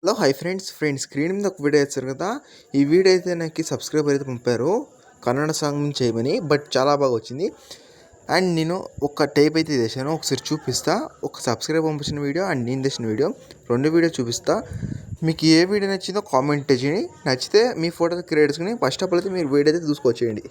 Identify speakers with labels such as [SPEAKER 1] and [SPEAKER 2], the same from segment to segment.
[SPEAKER 1] Hello hi friends screen మీద ఒక video ఇచ్చారు కదా. ఈ వీడియో అయితే నాకు సబ్స్క్రైబర్ అయితే పంపారు కన్నడ సాంగ్ చేయమని. బట్ చాలా బాగా వచ్చింది. అండ్ నేను ఒక టైప్ అయితే చేశాను, ఒకసారి చూపిస్తా. ఒక సబ్స్క్రైబర్ పంపించిన వీడియో అండ్ నేను చేసిన వీడియో, రెండు వీడియో చూపిస్తా. మీకు ఏ వీడియో నచ్చిందో కామెంట్ చేయండి. నచ్చితే మీ ఫోటో క్రియేట్ చేసుకుని ఫస్ట్ ఆఫ్ ఆల్ అయితే మీరు వీడియో అయితే చూసుకొచ్చేయండి.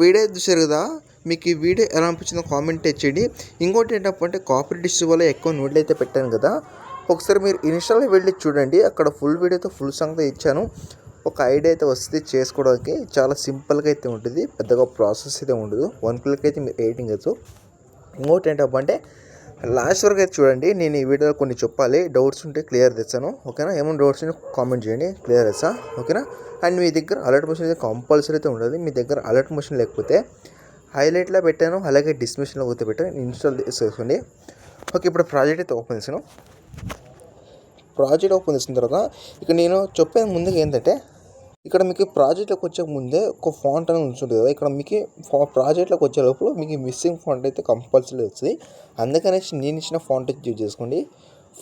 [SPEAKER 1] వీడియో చూసారు కదా. మీకు ఈ వీడియో ఎలా అనిపించిందో కామెంట్ చేయండి. ఇంకోటి ఏంటంటే కాపీరైట్ ఇష్యూ వల్ల ఎక్కువ నోట్లు అయితే పెట్టాను కదా, ఒకసారి మీరు ఇన్స్టాలో వెళ్ళి చూడండి. అక్కడ ఫుల్ వీడియోతో ఫుల్ సాంగ్తో ఇచ్చాను. ఒక ఐడియా అయితే వస్తుంది చేసుకోవడానికి. చాలా సింపుల్గా అయితే ఉంటుంది, పెద్దగా ప్రాసెస్ అయితే ఉండదు. 1 క్లిక్ అయితే మీరు ఎడిటింగ్ వచ్చు. ఇంకోటి ఏంటంటే లాస్ట్ వరకు అయితే చూడండి. నేను ఈ వీడియోలో కొన్ని చెప్పాలి, డౌట్స్ ఉంటే క్లియర్ తెచ్చాను. ఓకేనా? ఏమైనా డౌట్స్ ఉంటే కామెంట్ చేయండి, క్లియర్ చేస్తా. ఓకేనా? అండ్ మీ దగ్గర అలర్ట్ మోషన్ అయితే కంపల్సరీ అయితే ఉండదు. మీ దగ్గర అలర్ట్ మోషన్ లేకపోతే హైలైట్లో పెట్టాను, అలాగే డిస్క్రిప్షన్లో అయితే పెట్టాను, ఇన్స్టాల్ చేసుకోండి. ఓకే, ఇప్పుడు ప్రాజెక్ట్ అయితే ఓపెన్ చేసాను. ప్రాజెక్ట్ ఓపెన్ చేసిన తర్వాత ఇక్కడ నేను చెప్పే ముందుగా ఏంటంటే, ఇక్కడ మీకు ప్రాజెక్ట్లోకి వచ్చే ముందే ఒక ఫాంట్ అనేది ఉంటుంది కదా. ఇక్కడ మీకు ప్రాజెక్ట్లోకి వచ్చే లోపల మీకు మిస్సింగ్ ఫాంట్ అయితే కంపల్సరీ వస్తుంది. అందుకనేసి నేను ఇచ్చిన ఫాంట్ యూజ్ చేసుకోండి.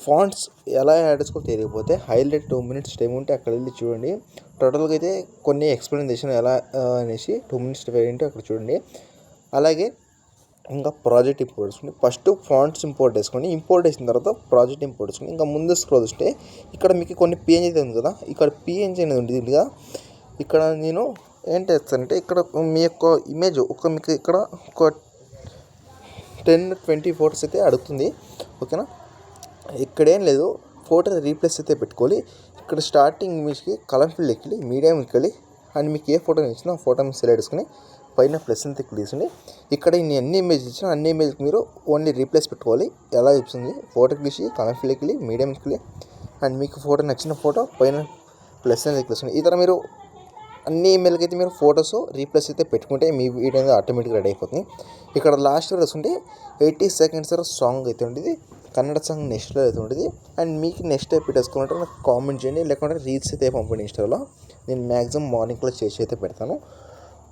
[SPEAKER 1] ఫాంట్స్ ఎలా యాడ్ చేసుకో తెలియకపోతే హైలైట్ 2 minutes టైం ఉంటే అక్కడ వెళ్ళి చూడండి. టోటల్గా అయితే కొన్ని ఎక్స్ప్లెనేషన్ ఎలా అనేసి 2 minutes ఉంటే అక్కడ చూడండి. అలాగే ఇంకా ప్రాజెక్ట్ ఇంపోర్ట్ చేసుకోండి. ఫస్ట్ ఫాంట్స్ ఇంపోర్ట్ చేసుకోండి. ఇంపోర్ట్ చేసిన తర్వాత ప్రాజెక్ట్ ఇంపోర్ట్ చేసుకోండి. ఇంకా ముందు స్క్రోల్ వస్తే ఇక్కడ మీకు కొన్ని పిఎన్జీ అయితే ఉంది కదా. ఇక్కడ పిఎన్జీ అనేది ఉంది కదా. ఇక్కడ నేను ఏం చేస్తానంటే, ఇక్కడ మీ యొక్క ఇమేజ్ మీకు ఇక్కడ ఒక 10-20 ఫోటోస్ అయితే అడుగుతుంది. ఓకేనా? ఇక్కడేం లేదు, ఫోటో రీప్లేస్ అయితే పెట్టుకోవాలి. ఇక్కడ స్టార్టింగ్ ఇమేజ్కి కలర్ ఫిల్ ఎక్కి మీడియం ఎక్కాలి. అండ్ మీకు ఏ ఫోటో ఇచ్చినా ఆ ఫోటో మీరు సెలెక్ట్ చేసుకుని పైన ప్లస్ అంతా క్లిక్ చేయండి. ఇక్కడ నేను అన్ని ఇమేజ్ ఇచ్చినా అన్ని ఇమేజ్కి మీరు ఓన్లీ రీప్లేస్ పెట్టుకోవాలి. ఎలా చూస్తుంది, ఫోటో తీసి కలర్ ఫిల్ ఎక్కి మీడియం ఎక్కి అండ్ మీకు ఫోటో నచ్చిన ఫోటో పైన ప్లస్ అనేది క్లిక్ చేయండి. ఈ తర్వాత మీరు అన్ని ఈమెయిల్కి అయితే మీరు ఫొటోస్ రీప్లేస్ అయితే పెట్టుకుంటే మీ వీడియో అనేది ఆటోమేటిక్గా రెడీ అయిపోతుంది. ఇక్కడ లాస్ట్ వస్తుంటే 80 seconds సాంగ్ అయితే ఉండేది, కన్నడ సాంగ్ నెక్స్ట్లో అయితే ఉంటుంది. అండ్ మీకు నెక్స్ట్ టైప్ పెట్టేసుకున్నట్టు నాకు కామెంట్ చేయండి, లేకుంటే రీల్స్ అయితే పంపండి ఇన్స్టాలో. నేను మ్యాక్సిమం మార్నింగ్లో చేసి అయితే పెడతాను.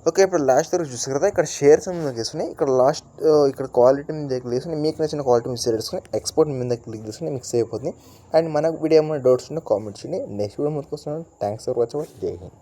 [SPEAKER 1] ఓకే, ఇప్పుడు లాస్ట్ వరకు చూసారు కదా. ఇక్కడ షేర్స్ మీద చేసుకుని ఇక్కడ లాస్ట్ ఇక్కడ క్వాలిటీ మీద క్లిక్ చేసుకుని మీకు నచ్చిన క్వాలిటీ మీద సెలెక్ట్ చేసుకుని ఎక్స్పోర్ట్ మీద క్లిక్ చేసుకుని మీకు సేవ్ అయిపోతుంది. అండ్ మనకు వీడియో ఏమైనా డౌట్స్ ఉంటే కామెంట్ చేయండి. నెక్స్ట్ వీడియో ముందుకు వస్తున్నాను. Thanks for watching. జై హింద్.